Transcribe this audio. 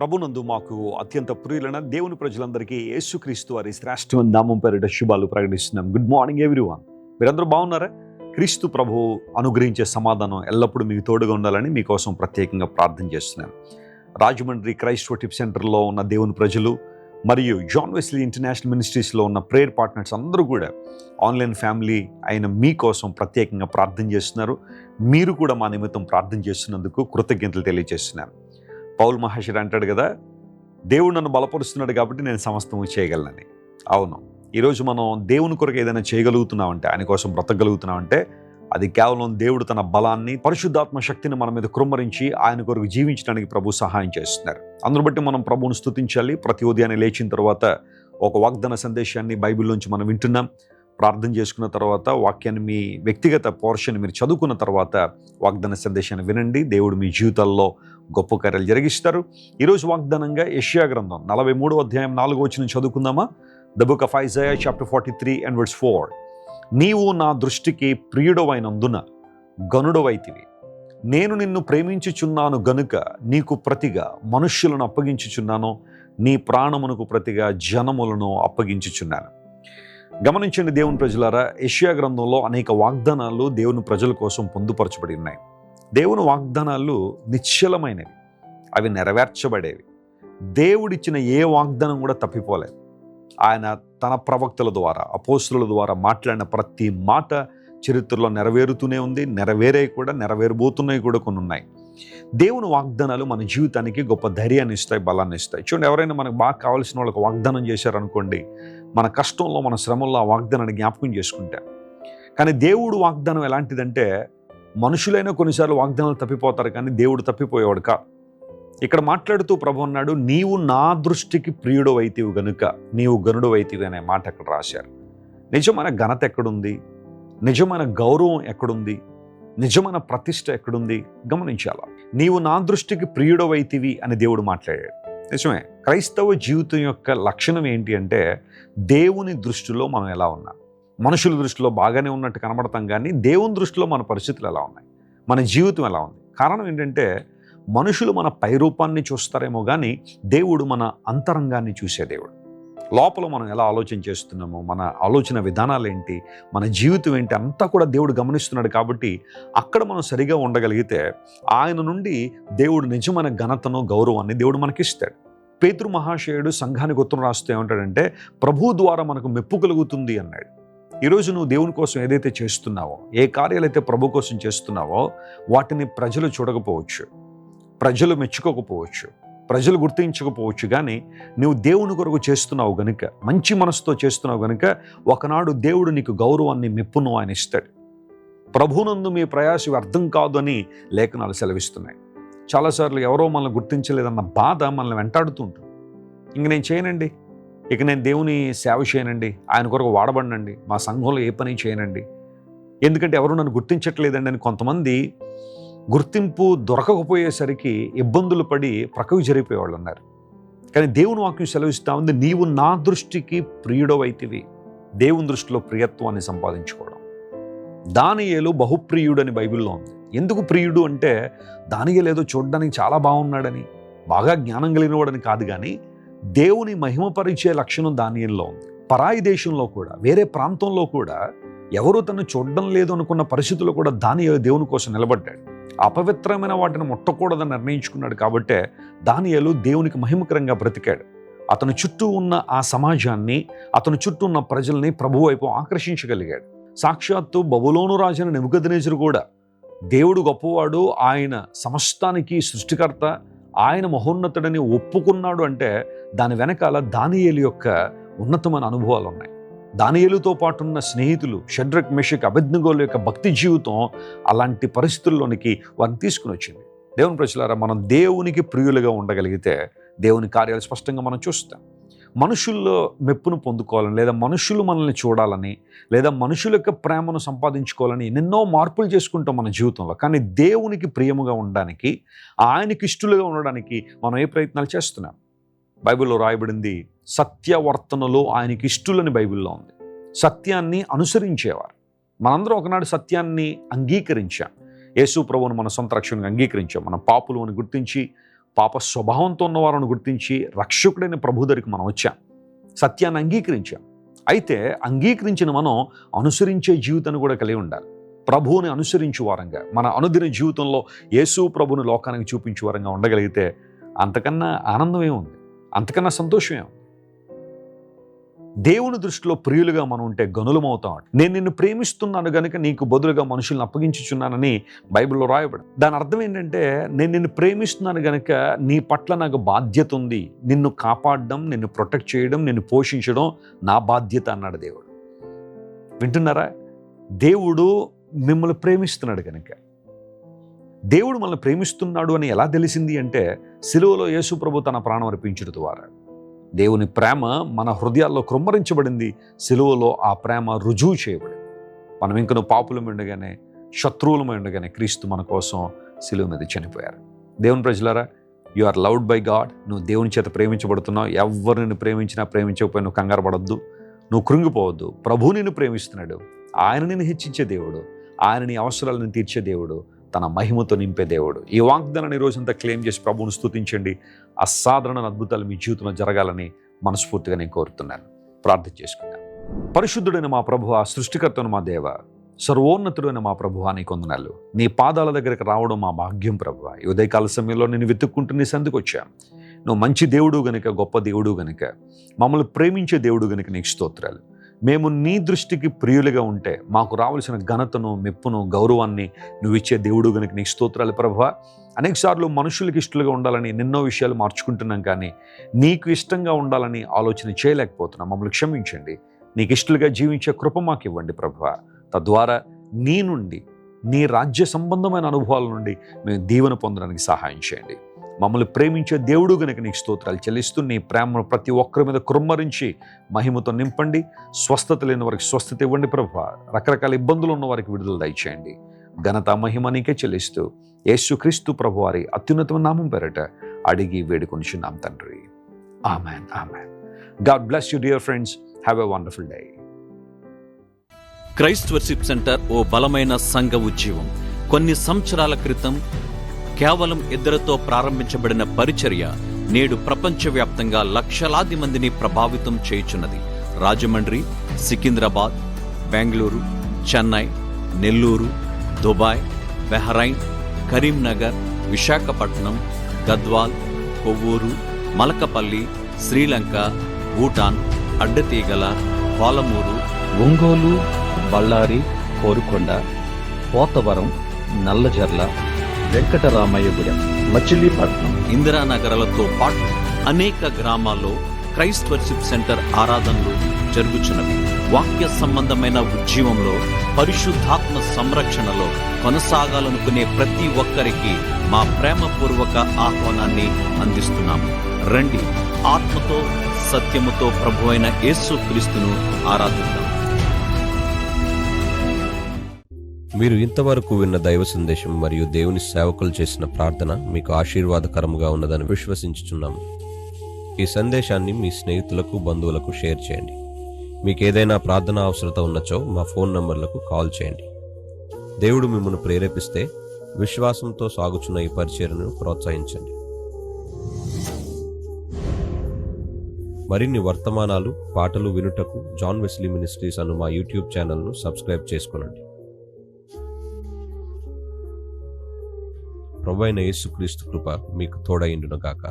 ప్రభునందు మాకు అత్యంత ప్రియులైన దేవుని ప్రజలందరికీ యేసుక్రీస్తు వారి శ్రేష్ఠ నామం పేరిట శుభాలు ప్రకటిస్తున్నాం. Good morning everyone. మీరందరూ బాగున్నారా? క్రీస్తు ప్రభువు అనుగ్రహించే సమాధానం ఎల్లప్పుడూ మీకు తోడుగా ఉండాలని మీకోసం ప్రత్యేకంగా ప్రార్థన చేస్తున్నాను. రాజమండ్రి క్రైస్ట్ వర్షిప్ సెంటర్లో ఉన్న దేవుని ప్రజలు మరియు జాన్ వెస్లీ ఇంటర్నేషనల్ మినిస్ట్రీస్లో ఉన్న ప్రేయర్ పార్ట్నర్స్ అందరూ కూడా ఆన్లైన్ ఫ్యామిలీ అయిన మీకోసం ప్రత్యేకంగా ప్రార్థన చేస్తున్నారు. మీరు కూడా మా నిమిత్తం ప్రార్థన చేస్తున్నందుకు కృతజ్ఞతలు తెలియజేస్తున్నాను. పౌల్ మహాశయుడు అంటాడు కదా, దేవుడు నన్ను బలపరుస్తున్నాడు కాబట్టి నేను సమస్తము చేయగలనని. అవును, ఈరోజు మనం దేవుని కొరకు ఏదైనా చేయగలుగుతున్నామంటే, ఆయన కోసం బ్రతకగలుగుతున్నామంటే అది కేవలం దేవుడు తన బలాన్ని, పరిశుద్ధాత్మ శక్తిని మన మీద కృమ్మరించి ఆయన కొరకు జీవించడానికి ప్రభు సహాయం చేస్తున్నారు. అందును బట్టి మనం ప్రభువును స్తుతించాలి. ప్రతి ఉదయాన్నే లేచిన తర్వాత ఒక వాగ్దాన సందేశాన్ని బైబిల్లోంచి మనం వింటున్నాం. ప్రార్థన చేసుకున్న తర్వాత వాక్యాన్ని, మీ వ్యక్తిగత పోర్షన్ మీరు చదువుకున్న తర్వాత వాగ్దాన సందేశాన్ని వినండి. దేవుడు మీ జీవితాల్లో గొప్ప కార్యాలు జరిగిస్తారు. ఈరోజు వాగ్దానంగా యెషయా గ్రంథం 43వ అధ్యాయం 4వ వచనం చదువుకుందామా? The book of Isaiah chapter 43 and verse 4. నీవు నా దృష్టికి ప్రియుడవైనందున గనుడవైతివి. నేను నిన్ను ప్రేమించుచున్నాను గనుక నీకు ప్రతిగా మనుష్యులను అప్పగించుచున్నాను, నీ ప్రాణమునకు ప్రతిగా జనములను అప్పగించుచున్నాను. గమనించండి దేవుని ప్రజలారా, యెషయా గ్రంథంలో అనేక వాగ్దానాలు దేవుని ప్రజల కోసం పొందుపరచబడి ఉన్నాయి. దేవుని వాగ్దానాలు నిశ్చలమైనవి, అవి నెరవేర్చబడేవి. దేవుడిచ్చిన ఏ వాగ్దానం కూడా తప్పిపోలేదు. ఆయన తన ప్రవక్తల ద్వారా, అపోస్తుల ద్వారా మాట్లాడిన ప్రతి మాట చరిత్రలో నెరవేరుతూనే ఉంది. నెరవేరబోతున్నాయి కూడా కొన్ని ఉన్నాయి. దేవుని వాగ్దానాలు మన జీవితానికి గొప్ప ధైర్యాన్ని ఇస్తాయి, బలాన్ని ఇస్తాయి. చూడండి, ఎవరైనా మనకు బాగా కావాల్సిన వాళ్ళకి వాగ్దానం చేశారనుకోండి, మన కష్టంలో, మన శ్రమంలో ఆ వాగ్దానాన్ని జ్ఞాపకం చేసుకుంటాం. కానీ దేవుడు వాగ్దానం ఎలాంటిదంటే, మనుషులైనా కొన్నిసార్లు వాగ్దానాలు తప్పిపోతారు, కానీ దేవుడు తప్పిపోయేవాడు కాదు. ఇక్కడ మాట్లాడుతూ ప్రభు అన్నాడు, నీవు నా దృష్టికి ప్రియుడు అయితివి గనుక నీవు గనుడు అయితివి అనే మాట అక్కడ రాశారు. నిజమైన ఘనత ఎక్కడుంది? నిజమైన గౌరవం ఎక్కడుంది? నిజమైన ప్రతిష్ట ఎక్కడుంది? గమనించాలా. నీవు నా దృష్టికి ప్రియుడవైతివి అని దేవుడు మాట్లాడాడు. నిజమే. క్రైస్తవ జీవితం యొక్క లక్షణం ఏంటి అంటే, దేవుని దృష్టిలో మనం ఎలా ఉన్నాం. మనుషుల దృష్టిలో బాగానే ఉన్నట్టు కనబడతాం, కానీ దేవుని దృష్టిలో మన పరిస్థితులు ఎలా ఉన్నాయి, మన జీవితం ఎలా ఉంది. కారణం ఏంటంటే, మనుషులు మన పైరూపాన్ని చూస్తారేమో కానీ దేవుడు మన అంతరంగాన్ని చూసే దేవుడు. లోపల మనం ఎలా ఆలోచన చేస్తున్నామో, మన ఆలోచన విధానాలు ఏంటి, మన జీవితం ఏంటి అంతా కూడా దేవుడు గమనిస్తున్నాడు. కాబట్టి అక్కడ మనం సరిగా ఉండగలిగితే ఆయన నుండి దేవుడు నిజమైన ఘనతను, గౌరవాన్ని దేవుడు మనకిస్తాడు. పేతురు మహాశయుడు సంఘానికి ఉత్తరం రాస్తూ ఏమంటాడంటే, ప్రభు ద్వారా మనకు మెప్పు కలుగుతుంది అన్నాడు. ఈరోజు నువ్వు దేవుని కోసం ఏదైతే చేస్తున్నావో, ఏ కార్యాలైతే ప్రభు కోసం చేస్తున్నావో, వాటిని ప్రజలు చూడకపోవచ్చు, ప్రజలు మెచ్చుకోకపోవచ్చు, ప్రజలు గుర్తించకపోవచ్చు, కానీ నువ్వు దేవుని కొరకు చేస్తున్నావు గనుక, మంచి మనసుతో చేస్తున్నావు గనుక ఒకనాడు దేవుడు నీకు గౌరవాన్ని, మెప్పును ఆయన ఇస్తాడు. ప్రభునందు మీ ప్రయాస వ్యర్థం కాదు అని లేఖనాలు సెలవిస్తున్నాయి. చాలాసార్లు ఎవరో మనల్ని గుర్తించలేదన్న బాధ మనల్ని వెంటాడుతూ ఉంటుంది. ఇంక నేను చేయనండి, ఇక నేను దేవుని సేవ చేయనండి, ఆయన కొరకు వాడబడినండి, మా సంఘంలో ఏ పని చేయనండి, ఎందుకంటే ఎవరు నన్ను గుర్తించట్లేదండి అని కొంతమంది గుర్తింపు దొరకకపోయేసరికి ఇబ్బందులు పడి ప్రక్కకు జరిగిపోయేవాళ్ళు ఉన్నారు. కానీ దేవుని వాక్యం సెలవిస్తూ ఉంది, నీవు నా దృష్టికి ప్రియుడవైతివి. దేవుని దృష్టిలో ప్రియత్వాన్ని సంపాదించుకోవడం. దానియేలు బహుప్రియుడు అని బైబిల్లో ఉంది. ఎందుకు ప్రియుడు అంటే, దానియేలు ఏదో చూడడానికి చాలా బాగున్నాడని, బాగా జ్ఞానం కలిగినవాడని కాదు, కానీ దేవుని మహిమపరిచే లక్షణం దానియేలులో ఉంది. పరాయి దేశంలో కూడా, వేరే ప్రాంతంలో కూడా ఎవరు తను చూడడం లేదు అనుకున్న పరిస్థితుల్లో కూడా దానియేలు దేవుని కోసం నిలబడ్డాడు. అపవిత్రమైన వాటిని ముట్టకూడదని నిర్ణయించుకున్నాడు. కాబట్టే దానియేలు దేవునికి మహిమకరంగా బ్రతికాడు. అతని చుట్టూ ఉన్న ఆ సమాజాన్ని, అతని చుట్టూ ఉన్న ప్రజల్ని ప్రభు వైపు ఆకర్షించగలిగాడు. సాక్షాత్తు బబులోను రాజైన నెబుకద్నెజరు కూడా దేవుడు గొప్పవాడు, ఆయన సమస్తానికి సృష్టికర్త, ఆయన మహోన్నతుడని ఒప్పుకున్నాడు అంటే దాని వెనకాల దానియేలు యొక్క ఉన్నతమైన అనుభవాలు ఉన్నాయి. దానియేలుతో పాటు ఉన్న స్నేహితులు షడ్రక్, మెషక్, అబేద్నెగోల యొక్క భక్తి జీవితం అలాంటి పరిస్థితుల్లోనికి వారిని తీసుకుని వచ్చింది. దేవుని ప్రజలారా, మనం దేవునికి ప్రియులుగా ఉండగలిగితే దేవుని కార్యాలు స్పష్టంగా మనం చూస్తాం. మనుషుల్లో మెప్పును పొందుకోవాలని, లేదా మనుషులు మనల్ని చూడాలని, లేదా మనుషుల యొక్క ప్రేమను సంపాదించుకోవాలని ఎన్నెన్నో మార్పులు చేసుకుంటాం మన జీవితంలో. కానీ దేవునికి ప్రియముగా ఉండడానికి, ఆయనకి ఇష్టలుగా ఉండడానికి మనం ఏ ప్రయత్నాలు చేస్తున్నాం? బైబిల్లో రాయబడింది, సత్యవర్తనలో ఆయనకి ఇష్టలని బైబిల్లో ఉంది. సత్యాన్ని అనుసరించేవారు. మనందరం ఒకనాడు సత్యాన్ని అంగీకరించాం. యేసు ప్రభువును మన సొంత రక్షణగా అంగీకరించాం. మన పాపులు అని గుర్తించి పాప స్వభావంతో ఉన్నవారిని గుర్తించి రక్షకుడైన ప్రభు దగ్గరికి మనం వచ్చాం, సత్యాన్ని అంగీకరించాం. అయితే అంగీకరించిన మనం అనుసరించే జీవితాన్ని కూడా కలిగి ఉండాలి. ప్రభువుని అనుసరించే వారంగా, మన అనుదిన జీవితంలో యేసు ప్రభుని లోకానికి చూపించే వారంగా ఉండగలిగితే అంతకన్నా ఆనందం ఏముంది, అంతకన్నా సంతోషం ఏముంది? దేవుని దృష్టిలో ప్రియులుగా మనం ఉంటే గనులమవుతాం. నేను నిన్ను ప్రేమిస్తున్నాను గనుక నీకు బదులుగా మనుషుల్ని అప్పగించుచున్నానని బైబిల్లో రాయబడి. దాని అర్థం ఏంటంటే, నేను నిన్ను ప్రేమిస్తున్నాను గనుక నీ పట్ల నాకు బాధ్యత ఉంది, నిన్ను కాపాడడం, నిన్ను ప్రొటెక్ట్ చేయడం, నిన్ను పోషించడం నా బాధ్యత అన్నాడు దేవుడు. వింటున్నారా? దేవుడు మిమ్మల్ని ప్రేమిస్తున్నాడు కనుక. దేవుడు మనల్ని ప్రేమిస్తున్నాడు అని ఎలా తెలిసింది అంటే, సిలువలో యేసు ప్రభు తన ప్రాణం అర్పించడం ద్వారా. దేవుని ప్రేమ మన హృదయాల్లో కృమ్మరించబడింది, సిలువలో ఆ ప్రేమ రుజువు చేయబడింది. మనం ఇంకను పాపులమై ఉండగానే, శత్రువులమై ఉండగానే క్రీస్తు మన కోసం సిలువ మీద చనిపోయారు. దేవుని ప్రజలారా, you are loved by God. నువ్వు దేవుని చేత ప్రేమించబడుతున్నావు. ఎవరు నిన్ను ప్రేమించినా ప్రేమించకపోయినా నువ్వు కంగారు పడొద్దు, నువ్వు కృంగిపోవద్దు. ప్రభు నిన్ను ప్రేమిస్తున్నాడు. ఆయన నిన్ను హెచ్చించే దేవుడు, ఆయన నీ అవసరాలను తీర్చే దేవుడు, తన మహిమతో నింపే దేవుడు. ఈ వాగ్దానాన్ని రోజంతా క్లెయిమ్ చేసి ప్రభువును స్తుతించండి. అసాధారణ అద్భుతాలు మీ జీవితంలో జరగాలని మనస్ఫూర్తిగా నేను కోరుతున్నాను. ప్రార్థన చేసుకుందాం. పరిశుద్ధుడైన మా ప్రభువా, సృష్టికర్తను మా దేవ, సర్వోన్నతుడైన మా ప్రభువా, నీ కొందనాలు. నీ పాదాల దగ్గరికి రావడం మా భాగ్యం ప్రభువా. ఈ ఉదయకాల సమయంలో నేను వెతుక్కుంటూ నీ సందుకు వచ్చాను. నువ్వు మంచి దేవుడు గనుక, గొప్ప దేవుడు గనుక, మమ్మల్ని ప్రేమించే దేవుడు గనుక నీకు స్తోత్రాలు. మేము నీ దృష్టికి ప్రియులుగా ఉంటే మాకు రావాల్సిన ఘనతను, మెప్పును, గౌరవాన్ని నువ్వు ఇచ్చే దేవుడు గనుక నీకు స్తోత్రాలు ప్రభువా. అనేకసార్లు మనుషులకి ఇష్టలుగా ఉండాలని ఎన్నో విషయాలు మార్చుకుంటున్నాం, కానీ నీకు ఇష్టంగా ఉండాలని ఆలోచన చేయలేకపోతున్నాం. మమ్మల్ని క్షమించండి. నీకు ఇష్టలుగా జీవించే కృప మాకు ఇవ్వండి ప్రభువా. తద్వారా నీ నుండి, నీ రాజ్య సంబంధమైన అనుభవాల నుండి మేము దీవెన పొందడానికి సహాయం చేయండి. మమ్మల్ని ప్రేమించే దేవుడు గనుక నీకు స్తోత్రాలు చెల్లిస్తూ, నీ ప్రేమను ప్రతి ఒక్కరి మీద కృమ్మరించి మహిమతో నింపండి. స్వస్థత లేని వారికి స్వస్థత ఇవ్వండి ప్రభువా. రకరకాల ఇబ్బందులు ఉన్న వారికి విడుదల దయచేయండి. ఘనత మహిమ నీకే చెల్లిస్తూ యేసుక్రీస్తు ప్రభువారి అత్యున్నతమైన నామం పేరట అడిగి వేడుకొనిచున్నాం తండ్రి. Amen, amen. God bless you dear friends. Have a wonderful day. Christ worship centre ఓ బలమైన సంఘ ఉద్యమం. కొన్ని సంవత్సరాల క్రితం కేవలం ఇద్దరితో ప్రారంభించబడిన పరిచర్య నేడు ప్రపంచవ్యాప్తంగా లక్షలాది మందిని ప్రభావితం చేయుచున్నది. రాజమండ్రి, సికింద్రాబాద్, బెంగళూరు, చెన్నై, నెల్లూరు, దుబాయ్, బెహ్రైన్, కరీంనగర్, విశాఖపట్నం, గద్వాల్, కొవ్వూరు, మలకపల్లి, శ్రీలంక, భూటాన్, అడ్డతీగల, పాలమూరు, ఒంగోలు, బళ్ళారి, కోరుకొండ, పోతవరం, నల్లజర్ల, వెంకటరామయ్యగూడెం, మచిలీపట్నం, ఇందిరానగర్లతో పాటు అనేక గ్రామాల్లో క్రైస్ట్ వర్షిప్ సెంటర్ ఆరాధనలు జరుగుచున్నవి. వాక్య సంబంధమైన ఉద్యమంలో, పరిశుద్ధాత్మ సంరక్షణలో కొనసాగాలనుకునే ప్రతి ఒక్కరికి మా ప్రేమపూర్వక ఆహ్వానాన్ని అందిస్తున్నాము. రండి, ఆత్మతో సత్యముతో ప్రభువైన యేసు క్రీస్తును ఆరాధిద్దాం. మీరు ఇంతవరకు విన్న దైవ సందేశం మరియు దేవుని సేవకులు చేసిన ప్రార్థన మీకు ఆశీర్వాదకరముగా ఉన్నదని విశ్వసించుచున్నాము. ఈ సందేశాన్ని మీ స్నేహితులకు, బంధువులకు షేర్ చేయండి. మీకు ఏదైనా ప్రార్థన అవసరత ఉన్నచో మా ఫోన్ నంబర్లకు కాల్ చేయండి. దేవుడు మిమ్మల్ని ప్రేరేపిస్తే విశ్వాసంతో సాగుచున్న ఈ పరిచర్యను ప్రోత్సహించండి. మరిన్ని వర్తమానాలు, పాటలు వినుటకు జాన్ వెస్లీ మినిస్ట్రీస్ అను మా యూట్యూబ్ ఛానల్ను సబ్స్క్రైబ్ చేసుకొనండి. ప్రభువైన యేసుక్రీస్తు కృప మీకు తోడైండును గాక.